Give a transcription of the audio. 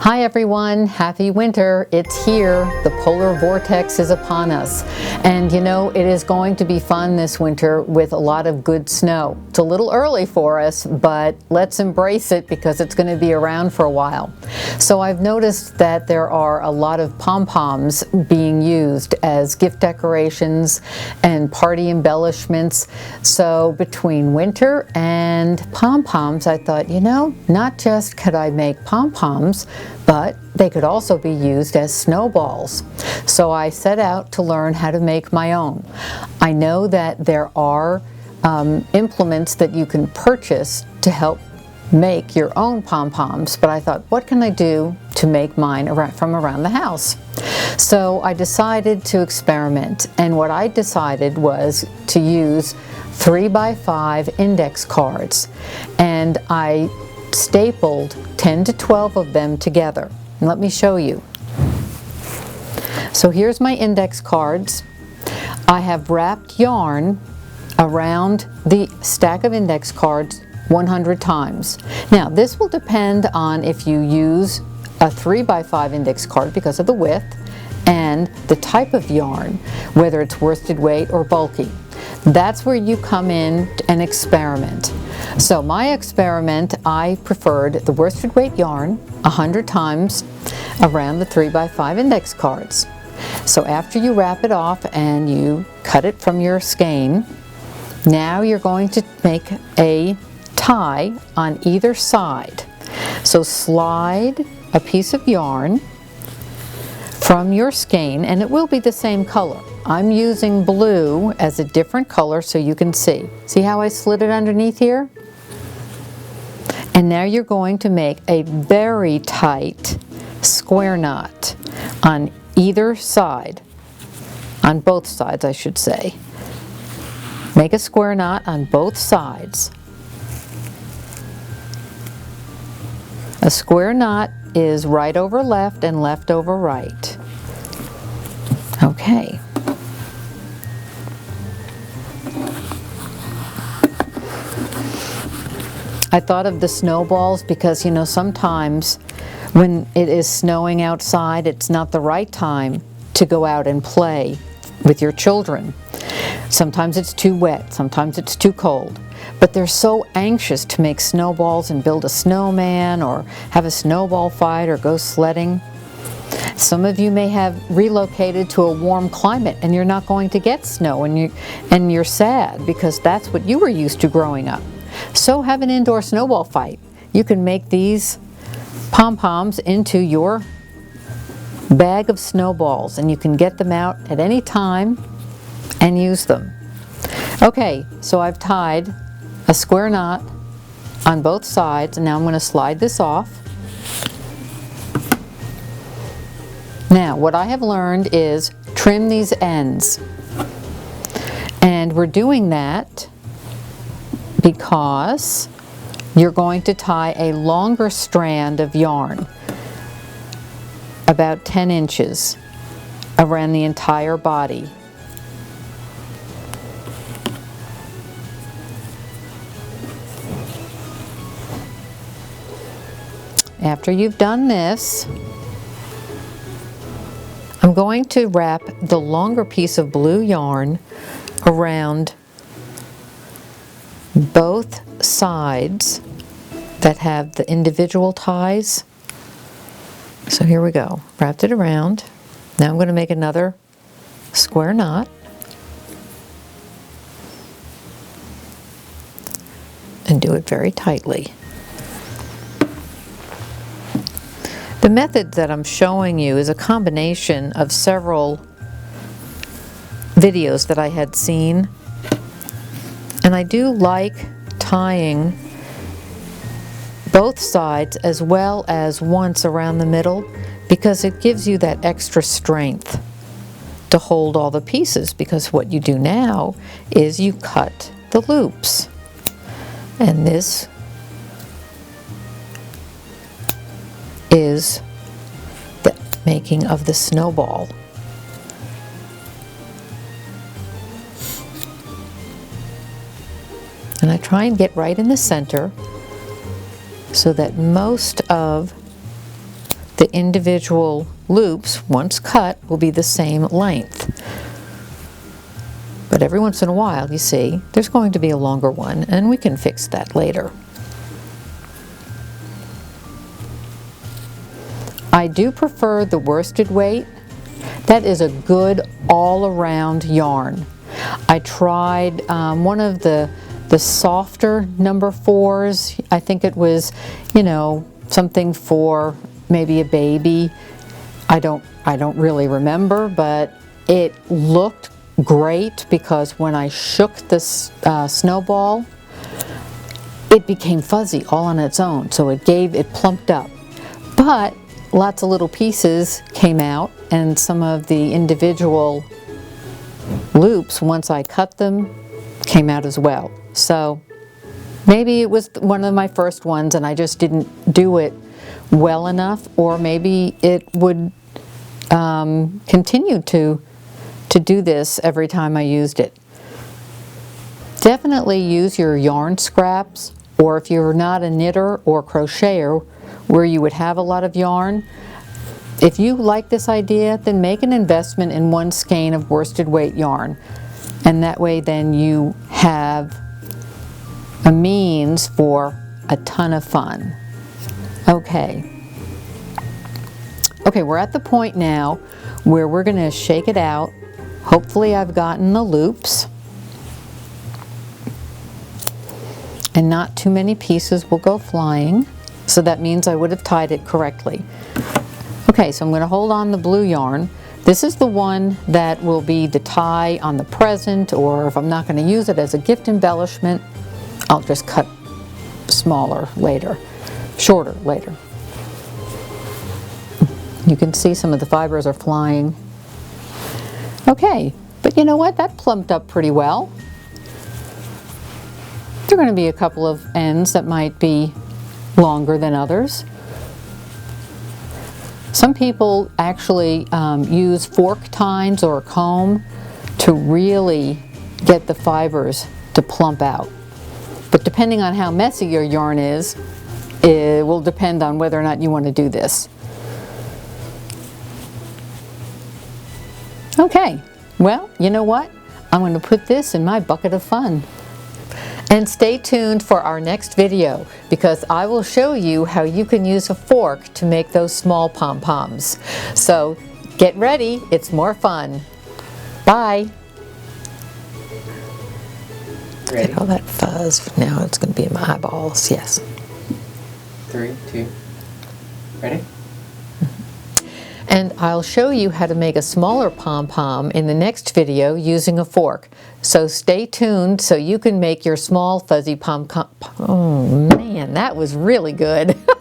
Hi everyone, happy winter. It's here. The polar vortex is upon us. And you know, it is going to be fun this winter with a lot of good snow. It's a little early for us, but let's embrace it because it's going to be around for a while. So I've noticed that there are a lot of pom-poms being used as gift decorations and party embellishments. So between winter and pom-poms, I thought, you know, not just could I make pom-poms, but they could also be used as snowballs. So I set out to learn how to make my own. I know that there are implements that you can purchase to help make your own pom-poms, but I thought, what can I do to make mine from around the house? So I decided to experiment, and what I decided was to use 3x5 index cards, and I stapled 10 to 12 of them together. And let me show you. So here's my index cards. I have wrapped yarn around the stack of index cards 100 times. Now this will depend on if you use a 3x5 index card because of the width and the type of yarn, whether it's worsted weight or bulky. That's where you come in and experiment. So my experiment, I preferred the worsted weight yarn 100 times around the 3x5 index cards. So after you wrap it off and you cut it from your skein, now you're going to make a tie on either side. So slide a piece of yarn from your skein, and it will be the same color. I'm using blue as a different color so you can see. See how I slid it underneath here? And now you're going to make a very tight square knot on either side, on both sides I should say. Make a square knot on both sides. A square knot is right over left and left over right. Okay. I thought of the snowballs because, you know, sometimes when it is snowing outside, it's not the right time to go out and play with your children. Sometimes it's too wet, sometimes it's too cold. But they're so anxious to make snowballs and build a snowman or have a snowball fight or go sledding. Some of you may have relocated to a warm climate and you're not going to get snow, and you're sad because that's what you were used to growing up. So have an indoor snowball fight. You can make these pom-poms into your bag of snowballs, and you can get them out at any time and use them. Okay, so I've tied a square knot on both sides, and now I'm going to slide this off. Now what I have learned is trim these ends, and we're doing that because you're going to tie a longer strand of yarn, about 10 inches, around the entire body. After you've done this, I'm going to wrap the longer piece of blue yarn around both sides that have the individual ties. So here we go, wrapped it around. Now I'm going to make another square knot. And do it very tightly. The method that I'm showing you is a combination of several videos that I had seen. And I do like tying both sides as well as once around the middle because it gives you that extra strength to hold all the pieces, because what you do now is you cut the loops. And this is the making of the snowball. And I try and get right in the center so that most of the individual loops, once cut, will be the same length. But every once in a while, you see, there's going to be a longer one, and we can fix that later. I do prefer the worsted weight. That is a good all-around yarn. I tried one of the softer number 4s. I think it was, you know, something for maybe a baby. I don't really remember, but it looked great because when I shook this snowball, it became fuzzy all on its own. So it plumped up. But lots of little pieces came out, and some of the individual loops, once I cut them, came out as well. So maybe it was one of my first ones and I just didn't do it well enough, or maybe it would continue to do this every time I used it. Definitely use your yarn scraps, or if you're not a knitter or crocheter where you would have a lot of yarn, if you like this idea, then make an investment in one skein of worsted weight yarn, and that way then you have a means for a ton of fun. Okay, we're at the point now where we're going to shake it out. Hopefully I've gotten the loops, and not too many pieces will go flying, so that means I would have tied it correctly. Okay, so I'm going to hold on the blue yarn. This is the one that will be the tie on the present, or if I'm not going to use it as a gift embellishment, I'll just cut smaller later, shorter later. You can see some of the fibers are flying. Okay, but you know what? That plumped up pretty well. There are going to be a couple of ends that might be longer than others. Some people actually use fork tines or a comb to really get the fibers to plump out. But depending on how messy your yarn is, it will depend on whether or not you want to do this. Okay, well, you know what? I'm going to put this in my bucket of fun. And stay tuned for our next video, because I will show you how you can use a fork to make those small pom-poms. So get ready, it's more fun. Bye. Ready? Get all that fuzz. Now it's going to be in my eyeballs. Yes. 3, 2, ready? And I'll show you how to make a smaller pom-pom in the next video using a fork. So stay tuned so you can make your small fuzzy pom-pom. Oh man, that was really good.